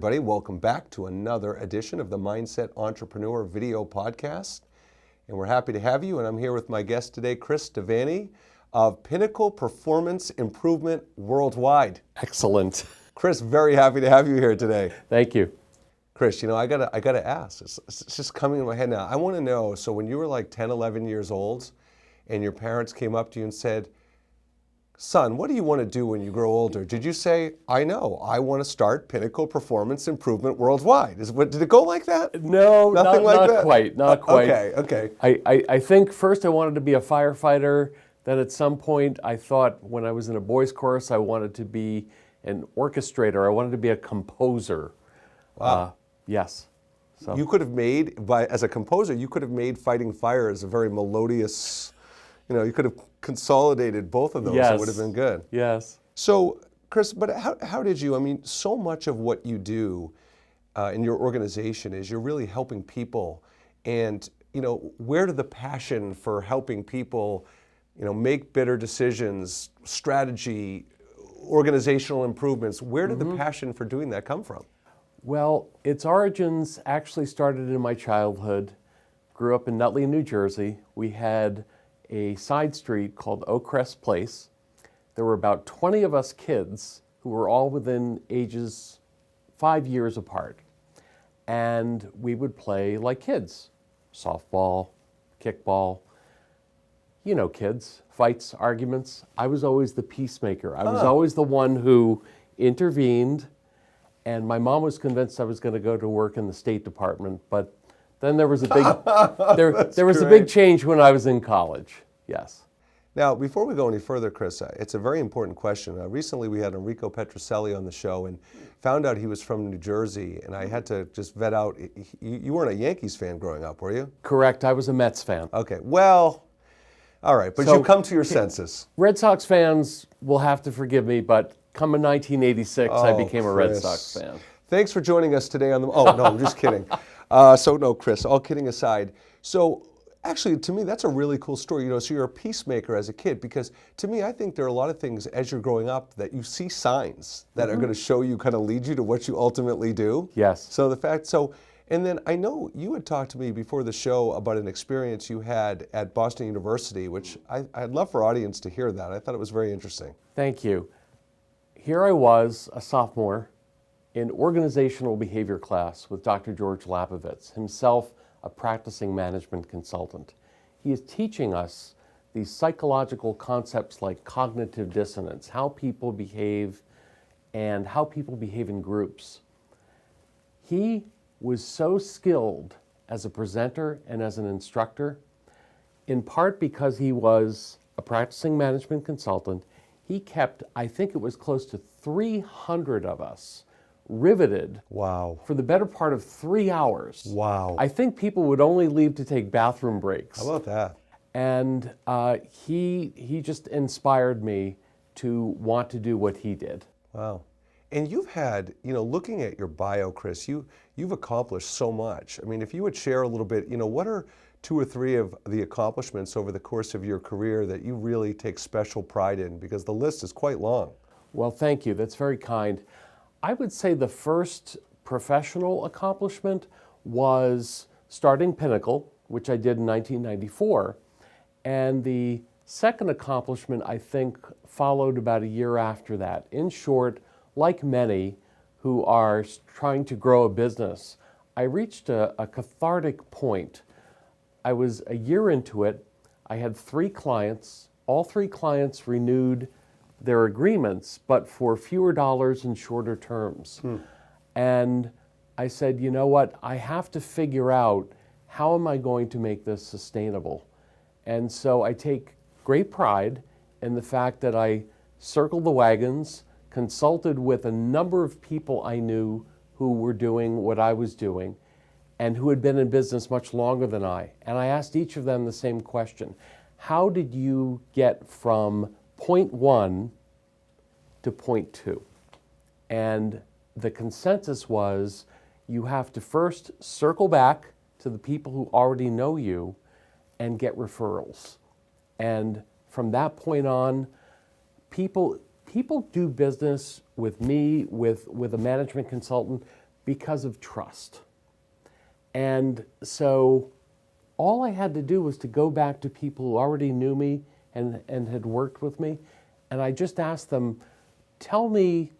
everybody. Welcome back to another edition of the Mindset Entrepreneur video podcast. And we're happy to have you. And I'm here with my guest today, DeVany of Pinnacle Performance Improvement Worldwide. Excellent. Chris, very happy to have you here today. Thank you. Chris, I gotta ask. It's just coming in my head now. I want to know. So when you were like 10, 11 years old, and your parents came up to you and said, "Son, what do you want to do when you grow older?" Did you say, "I know, I want to start Pinnacle Performance Improvement Worldwide"? Did it go like that? No, Nothing like not that? quite. Not quite. Okay. I think first I wanted to be a firefighter. Then at some point I thought when I was in a boys' chorus I wanted to be an orchestrator. I wanted to be a composer. Wow. Yes. So You could have made, as a composer, you could have made Fighting Fire as a very melodious, you could have consolidated both of those. Yes. It would have been good. Yes. So, Chris, but how did you, so much of what you do in your organization is you're really helping people. And, where did the passion for helping people, make better decisions, strategy, organizational improvements, where did the passion for doing that come from? Well, its origins actually started in my childhood. Grew up in Nutley, New Jersey. We had a side street called Oakcrest Place. There were about 20 of us kids who were all within ages 5 years apart. And we would play like kids. Softball, kickball, kids, fights, arguments. I was always the peacemaker. I was always the one who intervened. And my mom was convinced I was going to go to work in the State Department, but then there was a big there was a big change when I was in college. Yes. Now, before we go any further, Chris, it's a very important question. Recently, we had Enrico Petrocelli on the show and found out he was from New Jersey, and I had to just vet out. You weren't a Yankees fan growing up, were you? Correct. I was a Mets fan. Okay. Well, all right, but you come to your senses. Red Sox fans will have to forgive me, but come in 1986, I became a Red Sox fan. Thanks for joining us today on the. Oh no, I'm just kidding. No, Chris. All kidding aside. So actually, to me, that's a really cool story. So you're a peacemaker as a kid, because to me, I think there are a lot of things as you're growing up that you see signs that are going to show you, kind of lead you to what you ultimately do. Yes. And then I know you had talked to me before the show about an experience you had at Boston University, which I'd love for our audience to hear that. I thought it was very interesting. Thank you. Here I was, a sophomore, in organizational behavior class with Dr. George Lapovitz, himself a practicing management consultant. He is teaching us these psychological concepts like cognitive dissonance, how people behave and how people behave in groups. He was so skilled as a presenter and as an instructor, in part because he was a practicing management consultant. He kept, I think it was close to 300 of us riveted. Wow. For the better part of 3 hours. Wow. I think people would only leave to take bathroom breaks. How about that? And he just inspired me to want to do what he did. Wow. And you've had, looking at your bio, Chris, you've accomplished so much. If you would share a little bit, what are 2 or 3 of the accomplishments over the course of your career that you really take special pride in? Because the list is quite long. Well, thank you. That's very kind. I would say the first professional accomplishment was starting Pinnacle, which I did in 1994. And the second accomplishment, I think, followed about a year after that. In short, like many who are trying to grow a business, I reached a cathartic point. I was a year into it. I had 3 clients. All 3 clients renewed their agreements, but for fewer dollars and shorter terms. And I said, you know what? I have to figure out how am I going to make this sustainable? And so I take great pride in the fact that I circled the wagons, consulted with a number of people I knew who were doing what I was doing, and who had been in business much longer than I. And I asked each of them the same question. How did you get from point 1 to point 2? And the consensus was you have to first circle back to the people who already know you and get referrals. And from that point on, people do business with me, with a management consultant, because of trust. And so all I had to do was to go back to people who already knew me and had worked with me, and I just asked them, tell me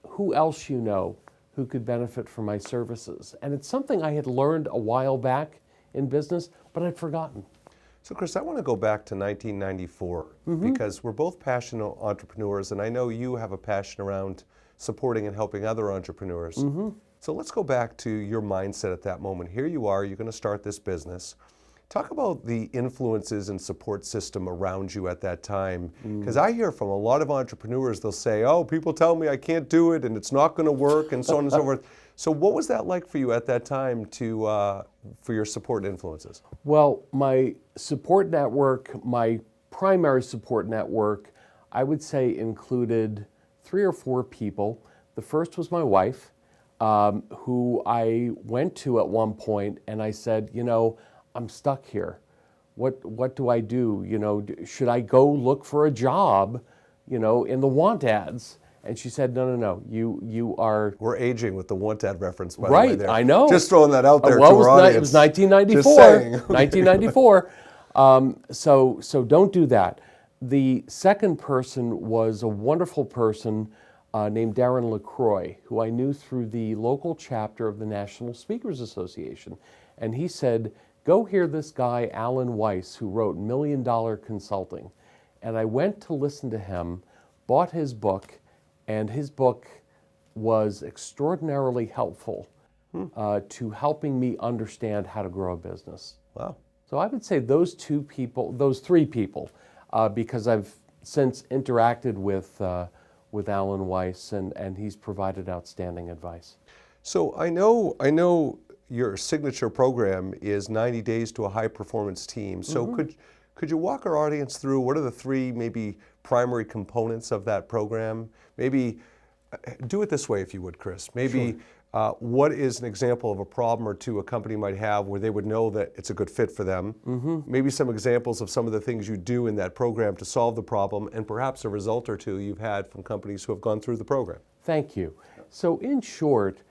who else you know who could benefit from my services. And it's something I had learned a while back in business, but I'd forgotten. So Chris, I want to go back to 1994 because we're both passionate entrepreneurs, and I know you have a passion around supporting and helping other entrepreneurs. So let's go back to your mindset at that moment. Here you are, you're going to start this business. Talk about the influences and support system around you at that time. Because I hear from a lot of entrepreneurs, they'll say, oh, people tell me I can't do it and it's not going to work and so on and so forth. So what was that like for you at that time for your support influences? Well, my support network, my primary support network, I would say included 3 or 4 people. The first was my wife, who I went to at one point and I said, you know, I'm stuck here. What do I do? You know, should I go look for a job, you know, in the want ads? And she said, no, you are... We're aging with the want ad reference, by the way there. Right, I know. Just throwing that out there to our audience. It was 1994. Just saying. 1994. So don't do that. The second person was a wonderful person named Darren LaCroix, who I knew through the local chapter of the National Speakers Association. And he said, go hear this guy, Alan Weiss, who wrote $1 Million Consulting. And I went to listen to him, bought his book, and his book was extraordinarily helpful to helping me understand how to grow a business. Wow. So I would say those 3 people, because I've since interacted with Alan Weiss, and he's provided outstanding advice. So I know your signature program is 90 Days to a High Performance Team. So could you walk our audience through what are the 3 maybe primary components of that program? Maybe do it this way if you would, Chris. Maybe what is an example of a problem or 2 a company might have where they would know that it's a good fit for them? Maybe some examples of some of the things you do in that program to solve the problem, and perhaps a result or 2 you've had from companies who have gone through the program. Thank you. So in short,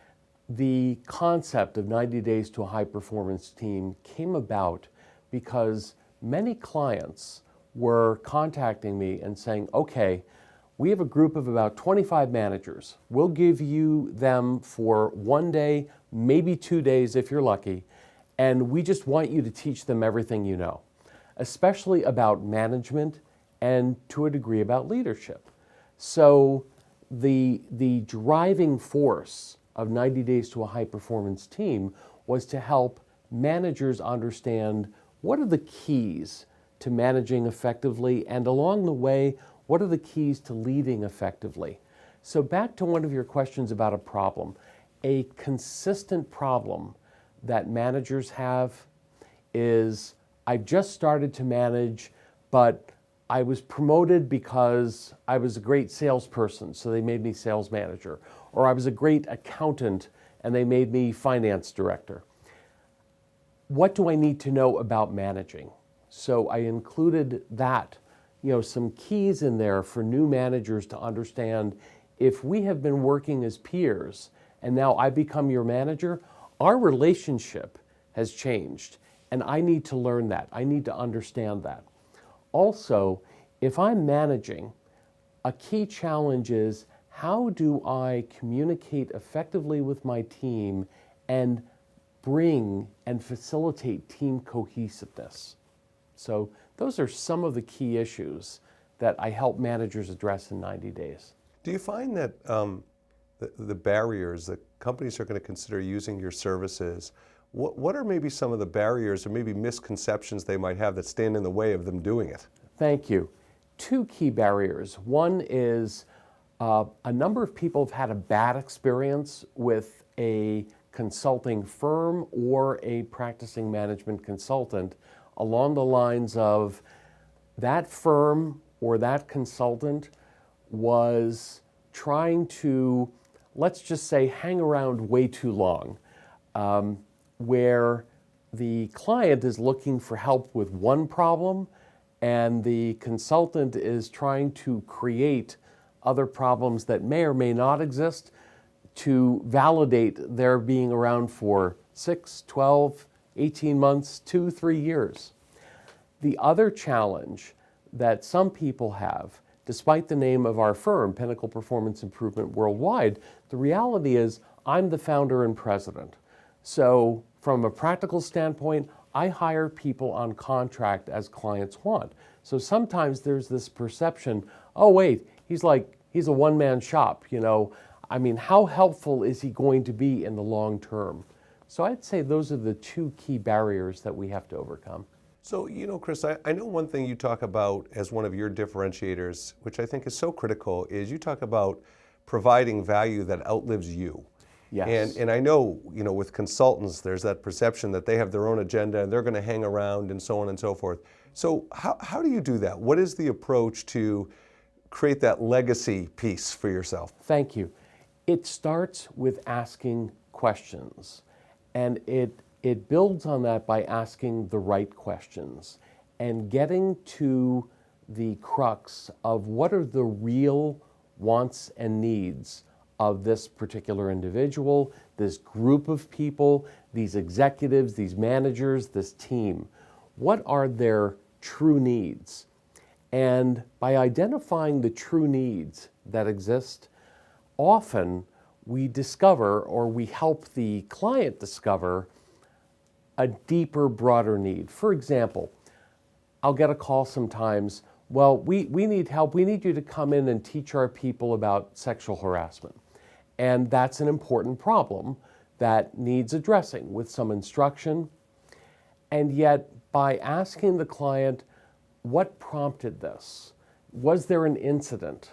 the concept of 90 Days to a High Performance Team came about because many clients were contacting me and saying, okay, we have a group of about 25 managers. We'll give you them for 1 day, maybe 2 days if you're lucky, and we just want you to teach them everything you know, especially about management and to a degree about leadership. So the driving force of 90 Days to a High Performance Team was to help managers understand what are the keys to managing effectively, and along the way, what are the keys to leading effectively? So back to one of your questions about a problem. A consistent problem that managers have is, I've just started to manage, but I was promoted because I was a great salesperson, so they made me sales manager. Or I was a great accountant and they made me finance director. What do I need to know about managing? So I included that, you know, some keys in there for new managers to understand. If we have been working as peers and now I become your manager, our relationship has changed, and I need to learn that. I need to understand that. Also, if I'm managing, a key challenge is, how do I communicate effectively with my team and bring and facilitate team cohesiveness? So those are some of the key issues that I help managers address in 90 days. Do you find that the barriers that companies are going to consider using your services, what are maybe some of the barriers or maybe misconceptions they might have that stand in the way of them doing it? Thank you. 2 key barriers. One is a number of people have had a bad experience with a consulting firm or a practicing management consultant along the lines of that firm or that consultant was trying to, let's just say, hang around way too long, where the client is looking for help with one problem and the consultant is trying to create other problems that may or may not exist to validate their being around for 6, 12, 18 months, 2, 3 years. The other challenge that some people have, despite the name of our firm, Pinnacle Performance Improvement Worldwide, the reality is I'm the founder and president. So from a practical standpoint, I hire people on contract as clients want. So sometimes there's this perception, oh wait, he's a one-man shop, I mean, how helpful is he going to be in the long term? So I'd say those are the two key barriers that we have to overcome. So, Chris, I know one thing you talk about as one of your differentiators, which I think is so critical, is you talk about providing value that outlives you. Yes. And I know, with consultants, there's that perception that they have their own agenda and they're going to hang around and so on and so forth. So how do you do that? What is the approach to create that legacy piece for yourself? Thank you. It starts with asking questions, and it builds on that by asking the right questions and getting to the crux of what are the real wants and needs of this particular individual, this group of people, these executives, these managers, this team. What are their true needs? And by identifying the true needs that exist, often we discover, or we help the client discover, a deeper, broader need. For example, I'll get a call sometimes, well, we need help. We need you to come in and teach our people about sexual harassment. And that's an important problem that needs addressing with some instruction. And yet, by asking the client, what prompted this? Was there an incident?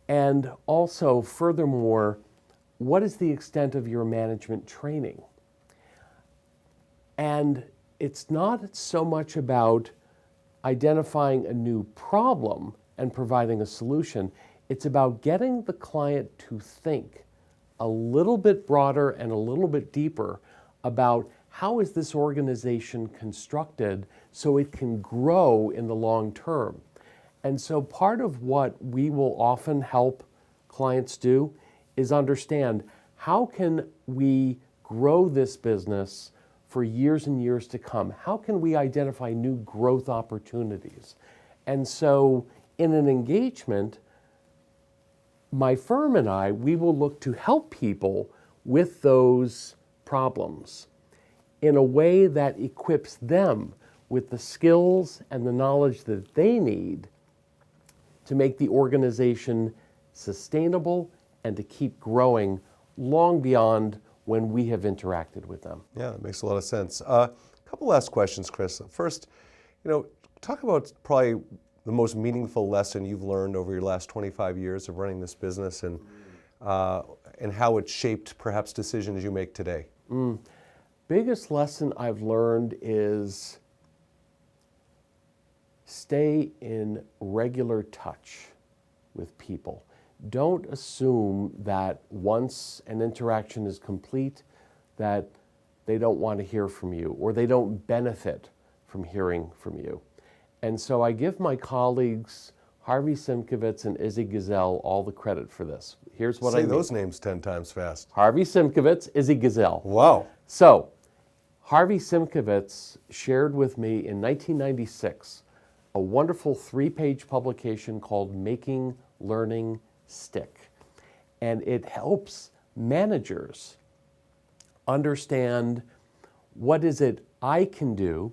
And also, furthermore, what is the extent of your management training? And it's not so much about identifying a new problem and providing a solution. It's about getting the client to think a little bit broader and a little bit deeper about how is this organization constructed so it can grow in the long term. And so part of what we will often help clients do is understand how can we grow this business for years and years to come? How can we identify new growth opportunities? And so in an engagement, my firm and I, we will look to help people with those problems in a way that equips them with the skills and the knowledge that they need to make the organization sustainable and to keep growing long beyond when we have interacted with them. Yeah, that makes a lot of sense. A couple last questions, Chris. First, talk about probably the most meaningful lesson you've learned over your last 25 years of running this business, and how it shaped perhaps decisions you make today. Biggest lesson I've learned is stay in regular touch with people. Don't assume that once an interaction is complete that they don't want to hear from you or they don't benefit from hearing from you. And so I give my colleagues Harvey Simkowitz and Izzy Gazelle all the credit for this. Here's what I mean. Say those names 10 times fast. Harvey Simkowitz, Izzy Gazelle. Wow. So Harvey Simkowitz shared with me in 1996 a wonderful 3-page publication called Making Learning Stick. And it helps managers understand what is it I can do,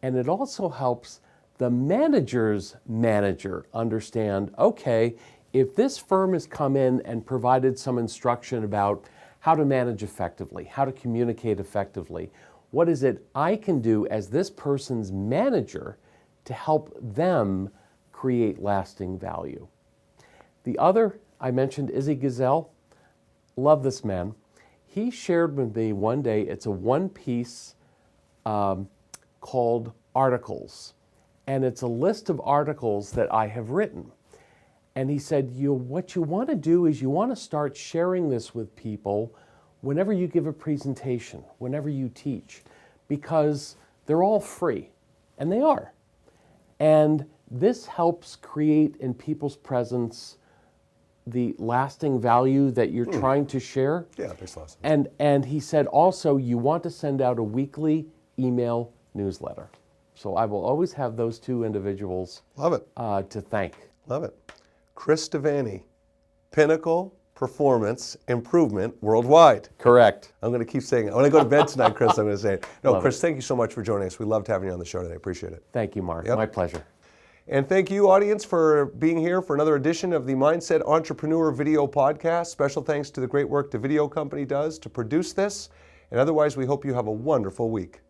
and it also helps the manager's manager understand, okay, if this firm has come in and provided some instruction about how to manage effectively, how to communicate effectively, what is it I can do as this person's manager to help them create lasting value? The other, I mentioned Izzy Gazelle. Love this man. He shared with me one day, it's a one-piece called Articles. And it's a list of articles that I have written. And he said, what you want to do is you want to start sharing this with people whenever you give a presentation, whenever you teach, because they're all free, and they are. And this helps create in people's presence the lasting value that you're trying to share. Yeah, it makes a lot of sense. And he said also you want to send out a weekly email newsletter. So I will always have those two individuals Love it. to thank. Love it. Chris DeVany, Pinnacle Performance Improvement Worldwide. Correct. I'm going to keep saying it. When I go to bed tonight, Chris, I'm going to say it. No, Love Chris, thank you so much for joining us. We loved having you on the show today. Appreciate it. Thank you, Mark. Yep. My pleasure. And thank you, audience, for being here for another edition of the Mindset Entrepreneur Video Podcast. Special thanks to the great work the video company does to produce this. And otherwise, we hope you have a wonderful week.